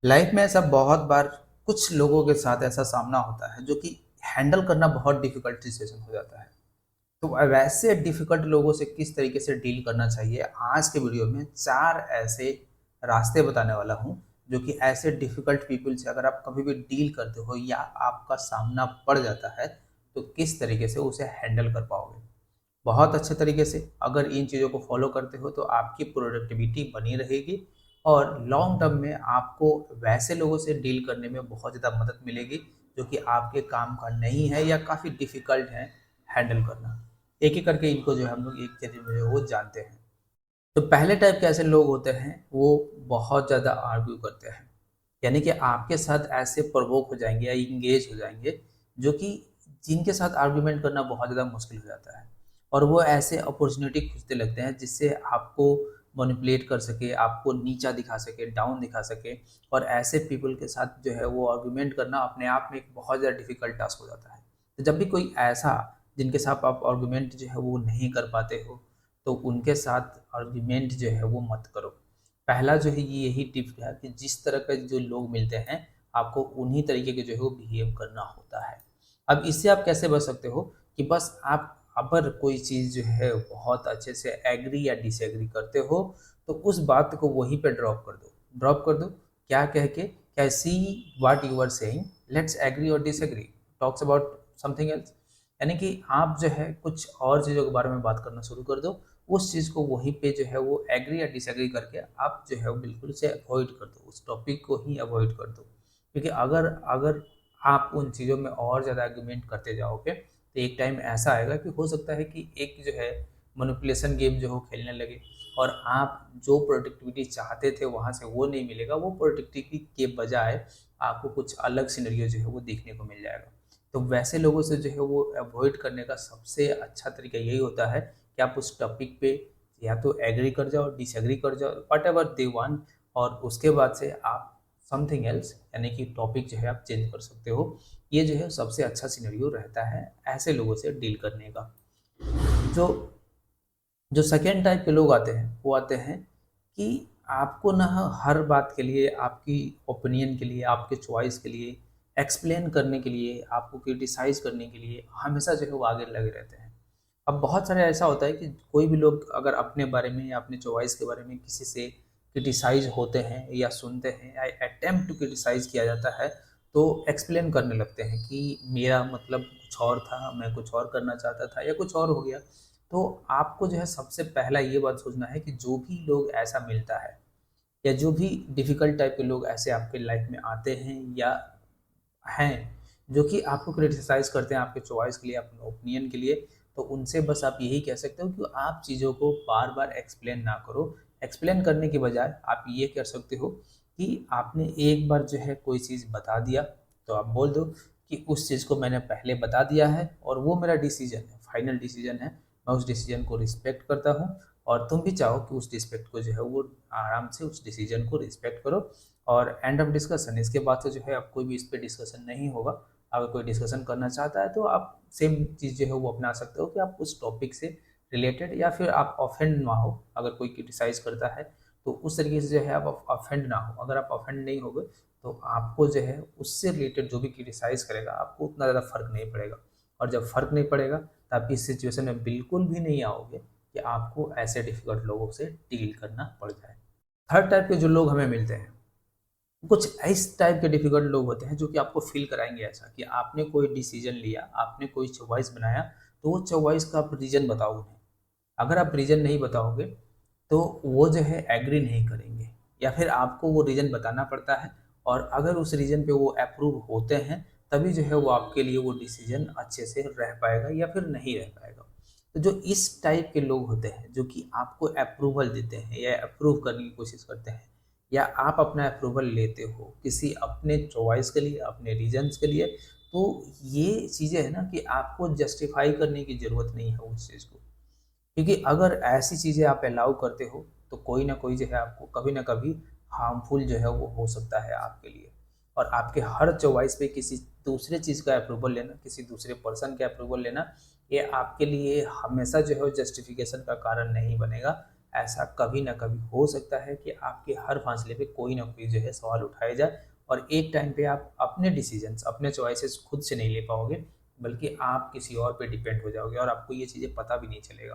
Life में ऐसा बहुत बार कुछ लोगों के साथ ऐसा सामना होता है जो कि हैंडल करना बहुत डिफिकल्ट सिचुएशन हो जाता है। तो वैसे डिफिकल्ट लोगों से किस तरीके से डील करना चाहिए, आज के वीडियो में चार ऐसे रास्ते बताने वाला हूँ जो कि ऐसे डिफिकल्ट पीपल से अगर आप कभी भी डील करते हो या आपका सामना पड़ जाता है तो किस तरीके से उसे हैंडल कर पाओगे। बहुत अच्छे तरीके से अगर इन चीज़ों को फॉलो करते हो तो आपकी प्रोडक्टिविटी बनी रहेगी और लॉन्ग टर्म में आपको वैसे लोगों से डील करने में बहुत ज़्यादा मदद मिलेगी जो कि आपके काम का नहीं है या काफ़ी डिफ़िकल्ट है हैंडल करना। एक एक करके इनको जो है हम लोग एक तरीके में जो है वो जानते हैं। तो पहले टाइप के ऐसे लोग होते हैं वो बहुत ज़्यादा आर्ग्यू करते हैं, यानी कि आपके साथ ऐसे प्रवोक हो जाएंगे या इंगेज हो जाएंगे जो कि जिनके साथ आर्ग्यूमेंट करना बहुत ज़्यादा मुश्किल हो जाता है। और वो ऐसे अपॉर्चुनिटी खोजते लगते हैं जिससे आपको मैनिपुलेट कर सके, आपको नीचा दिखा सके, डाउन दिखा सके। और ऐसे पीपल के साथ जो है वो आर्ग्यूमेंट करना अपने आप में एक बहुत ज़्यादा डिफिकल्ट टास्क हो जाता है। तो जब भी कोई ऐसा जिनके साथ आप आर्ग्यूमेंट जो है वो नहीं कर पाते हो तो उनके साथ आर्ग्यूमेंट जो है वो मत करो। पहला जो है ये यही टिप है कि जिस तरह के जो लोग मिलते हैं आपको उन्हीं तरीके के जो है वो बिहेव करना होता है। अब इससे आप कैसे बच सकते हो कि बस आप अगर कोई चीज़ जो है बहुत अच्छे से एग्री या डिसएग्री करते हो तो उस बात को वहीं पे ड्रॉप कर दो। क्या कह के, क्या see what you are saying, let's agree और disagree, talks about something else. यानी कि आप जो है कुछ और चीज़ों के बारे में बात करना शुरू कर दो। उस चीज़ को वहीं पे जो है वो एग्री या डिसएग्री करके आप जो है वो बिल्कुल से अवॉइड कर दो, उस टॉपिक को ही अवॉइड कर दो। क्योंकि अगर अगर आप उन चीज़ों में और ज़्यादा आर्गुमेंट करते जाओगे तो एक टाइम ऐसा आएगा कि हो सकता है कि एक जो है मैनिपुलेशन गेम जो है वो खेलने लगे और आप जो प्रोडक्टिविटी चाहते थे वहाँ से वो नहीं मिलेगा। वो प्रोडक्टिविटी के बजाय आपको कुछ अलग सिनेरियो जो है वो देखने को मिल जाएगा। तो वैसे लोगों से जो है वो अवॉइड करने का सबसे अच्छा तरीका यही होता है कि आप उस टॉपिक पे या तो एग्री कर जाओ, डिसएग्री कर जाओ, वट एवर दे वांट। और उसके बाद से आप समथिंग एल्स यानी कि टॉपिक जो है आप चेंज कर सकते हो। ये जो है सबसे अच्छा सिनेरियो रहता है ऐसे लोगों से डील करने का। जो जो सेकेंड टाइप के लोग आते हैं वो आते हैं कि आपको ना हर बात के लिए, आपकी ओपिनियन के लिए, आपके चॉइस के लिए, एक्सप्लेन करने के लिए, आपको क्रिटिसाइज करने के लिए हमेशा जो है वो आगे लगे रहते हैं। अब बहुत सारे ऐसा होता है कि कोई भी लोग अगर अपने बारे में या अपने चॉइस के बारे में किसी से क्रिटिसाइज होते हैं या सुनते हैं या अटेम्प्ट टू क्रिटिसाइज किया जाता है तो एक्सप्लेन करने लगते हैं कि मेरा मतलब कुछ और था, मैं कुछ और करना चाहता था या कुछ और हो गया। तो आपको जो है सबसे पहला ये बात सोचना है कि जो भी लोग ऐसा मिलता है या जो भी डिफिकल्ट टाइप के लोग ऐसे आपके लाइफ में आते हैं या हैं जो कि आपको क्रिटिसाइज़ करते हैं आपके चॉइस के लिए, अपने ओपिनियन के लिए, तो उनसे बस आप यही कह सकते हो कि आप चीज़ों को बार-बार एक्सप्लेन ना करो। एक्सप्लेन करने के बजाय आप ये कर सकते हो कि आपने एक बार जो है कोई चीज़ बता दिया, तो आप बोल दो कि उस चीज़ को मैंने पहले बता दिया है और वो मेरा डिसीज़न है, फाइनल डिसीज़न है। मैं उस डिसीज़न को रिस्पेक्ट करता हूँ और तुम भी चाहो कि उस रिस्पेक्ट को जो है वो आराम से उस डिसीज़न को रिस्पेक्ट करो। और एंड ऑफ डिस्कशन, इसके बाद से जो है अब कोई भी इस पे डिस्कशन नहीं होगा। अगर कोई डिस्कशन करना चाहता है तो आप सेम चीज़ जो है वो अपना सकते हो कि आप उस टॉपिक से रिलेटेड या फिर आप ऑफेंड ना हो। अगर कोई क्रिटिसाइज करता है तो उस तरीके से जो है आप ऑफेंड ना हो। अगर आप ऑफेंड नहीं होगे तो आपको जो है उससे रिलेटेड जो भी क्रिटिसाइज करेगा आपको उतना ज़्यादा फर्क नहीं पड़ेगा। और जब फर्क नहीं पड़ेगा तो आप इस सिचुएशन में बिल्कुल भी नहीं आओगे कि आपको ऐसे डिफिकल्ट लोगों से डील करना पड़ जाए। थर्ड टाइप के जो लोग हमें मिलते हैं, कुछ इस टाइप के डिफिकल्ट लोग होते हैं जो कि आपको फील कराएंगे ऐसा कि आपने कोई डिसीजन लिया, आपने कोई चॉइस बनाया, तो वो चॉइस का आप रीजन बताओ उन्हें। अगर आप रीजन नहीं बताओगे तो वो जो है एग्री नहीं करेंगे या फिर आपको वो रीजन बताना पड़ता है। और अगर उस रीजन पे वो अप्रूव होते हैं तभी जो है वो आपके लिए वो डिसीजन अच्छे से रह पाएगा या फिर नहीं रह पाएगा। तो जो इस टाइप के लोग होते हैं जो कि आपको अप्रूवल देते हैं या अप्रूव करने की कोशिश करते हैं या आप अपना अप्रूवल लेते हो किसी अपने चॉइस के लिए, अपने रीजंस के लिए, तो ये चीज़ें है ना कि आपको जस्टिफाई करने की ज़रूरत नहीं है उस चीज़ को। क्योंकि अगर ऐसी चीज़ें आप अलाउ करते हो तो कोई ना कोई जो है आपको कभी ना कभी हार्मफुल जो है वो हो सकता है आपके लिए। और आपके हर चॉइस पे किसी दूसरे चीज़ का अप्रूवल लेना, किसी दूसरे पर्सन का अप्रूवल लेना, ये आपके लिए हमेशा जो है जस्टिफिकेशन का कारण नहीं बनेगा। ऐसा कभी ना कभी हो सकता है कि आपके हर फैसले पे कोई ना कोई जो है सवाल उठाया जाए और एक टाइम पे आप अपने डिसीजंस, अपने चॉइसेस खुद से नहीं ले पाओगे, बल्कि आप किसी और पे डिपेंड हो जाओगे और आपको ये चीज़ें पता भी नहीं चलेगा।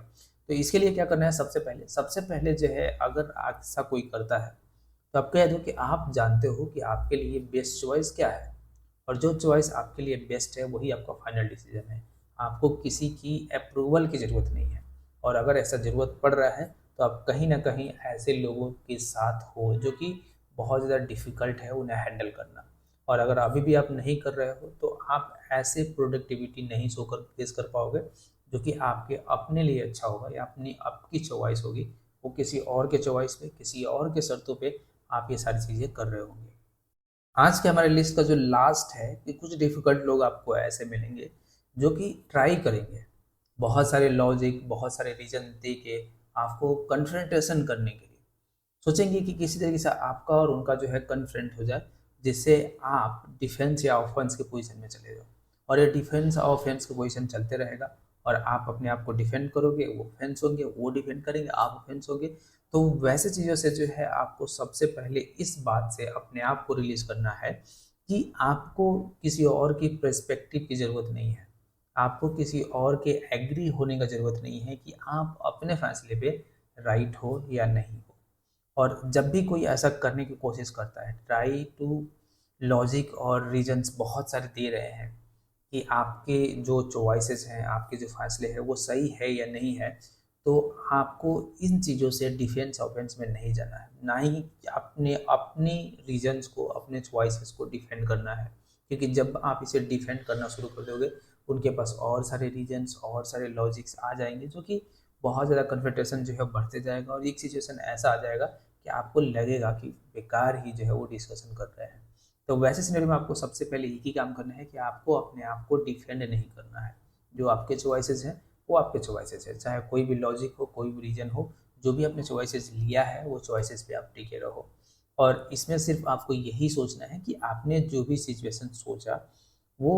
तो इसके लिए क्या करना है, सबसे पहले जो है, अगर ऐसा कोई करता है तो आप कह दो कि आप जानते हो कि आपके लिए बेस्ट चॉइस क्या है, और जो चॉइस आपके लिए बेस्ट है वही आपका फाइनल डिसीजन है। आपको किसी की अप्रूवल की ज़रूरत नहीं है, और अगर ऐसा ज़रूरत पड़ रहा है तो आप कहीं ना कहीं ऐसे लोगों के साथ हो जो कि बहुत ज़्यादा डिफ़िकल्ट है उन्हें हैंडल करना। और अगर अभी भी आप नहीं कर रहे हो तो आप ऐसे प्रोडक्टिविटी नहीं शो कर फेस कर पाओगे जो कि आपके अपने लिए अच्छा होगा या अपनी आपकी चॉइस होगी। वो किसी और के चॉइस पे, किसी और के शर्तों पे आप ये सारी चीज़ें कर रहे होंगे। आज के हमारे लिस्ट का जो लास्ट है कि कुछ डिफ़िकल्ट लोग आपको ऐसे मिलेंगे जो कि ट्राई करेंगे बहुत सारे लॉजिक, बहुत सारे रीज़न दे के आपको कन्फ्रंटेशन करने के लिए। सोचेंगे कि किसी तरीके से आपका और उनका जो है कन्फ्रंट हो जाए, जिससे आप डिफेंस या ऑफेंस के पोजीशन में चले जाओ। और ये डिफेंस और ऑफेंस के पोजीशन चलते रहेगा और आप अपने आप को डिफेंड करोगे, वो ऑफेंस होंगे, वो डिफेंड करेंगे, आप ऑफेंस होगे। तो वैसे चीज़ों से जो है आपको सबसे पहले इस बात से अपने आप को रिलीज़ करना है कि आपको किसी और की पर्सपेक्टिव की ज़रूरत नहीं है। आपको किसी और के एग्री होने का ज़रूरत नहीं है कि आप अपने फैसले पे राइट हो या नहीं हो। और जब भी कोई ऐसा करने की कोशिश करता है, ट्राई टू लॉजिक और रीजंस बहुत सारे दे रहे हैं कि आपके जो चॉइसेस हैं, आपके जो फैसले हैं वो सही है या नहीं है, तो आपको इन चीज़ों से डिफेंस ऑफेंस में नहीं जाना है, ना ही अपने अपनी रीजंस को, अपने चॉइसेस को डिफेंड करना है। क्योंकि जब आप इसे डिफेंड करना शुरू कर दोगे, उनके पास और सारे रीजंस और सारे लॉजिक्स आ जाएंगे जो कि बहुत ज़्यादा कन्फ्रंटेशन जो है बढ़ते जाएगा और एक सिचुएशन ऐसा आ जाएगा कि आपको लगेगा कि बेकार ही जो है वो डिस्कशन कर रहे हैं। तो वैसे सिनेरियो में आपको सबसे पहले एक ही काम करना है कि आपको अपने आप को डिफेंड नहीं करना है। जो आपके चॉइसेस हैं वो आपके चॉइसेस है, चाहे कोई भी लॉजिक हो, कोई भी रीजन हो, जो भी आपने चॉइसेस लिया है वो चॉइसेस पे आप टिके रहो। और इसमें सिर्फ आपको यही सोचना है कि आपने जो भी सिचुएशन सोचा वो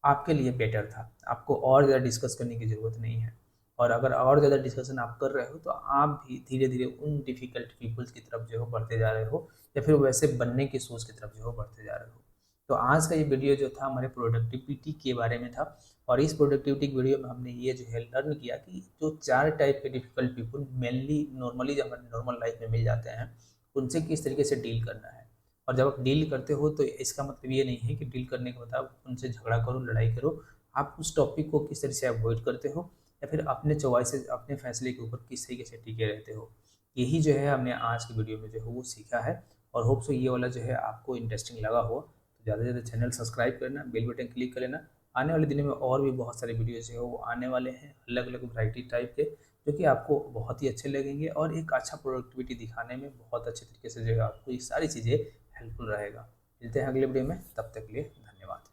आपके लिए बेटर था, आपको और ज़्यादा डिस्कस करने की ज़रूरत नहीं है। और अगर और ज़्यादा डिस्कशन आप कर रहे हो तो आप भी धीरे धीरे उन डिफ़िकल्ट पीपल्स की तरफ जो है बढ़ते जा रहे हो, या फिर वैसे बनने की सोच की तरफ जो है बढ़ते जा रहे हो। तो आज का ये वीडियो जो था हमारे प्रोडक्टिविटी के बारे में था, और इस प्रोडक्टिविटी की वीडियो में हमने ये जो है लर्न किया कि जो 4 टाइप के डिफ़िकल्ट पीपल मेनली नॉर्मली जो हमारे नॉर्मल लाइफ में मिल जाते हैं, उनसे किस तरीके से डील करना है। और जब आप डील करते हो तो इसका मतलब ये नहीं है कि डील करने के बाद आप उनसे झगड़ा करो, लड़ाई करो। आप उस टॉपिक को किस तरह से अवॉइड करते हो, या फिर अपने चॉइसेस, अपने फैसले के ऊपर किस तरीके से टिके रहते हो। यही जो है हमने आज की वीडियो में जो है वो सीखा है, और होप सो ये वाला जो है आपको इंटरेस्टिंग लगा हो। तो ज़्यादा से ज़्यादा चैनल सब्सक्राइब करना, बेल बटन क्लिक कर लेना। आने वाले दिनों में और भी बहुत सारे वीडियोज़ जो है वो आने वाले हैं, अलग अलग वैरायटी टाइप के, जो कि आपको बहुत ही अच्छे लगेंगे और एक अच्छा प्रोडक्टिविटी दिखाने में बहुत अच्छे तरीके से जो है आपको ये सारी चीज़ें हेल्पफुल रहेगा। मिलते हैं अगले वीडियो में, तब तक के लिए धन्यवाद।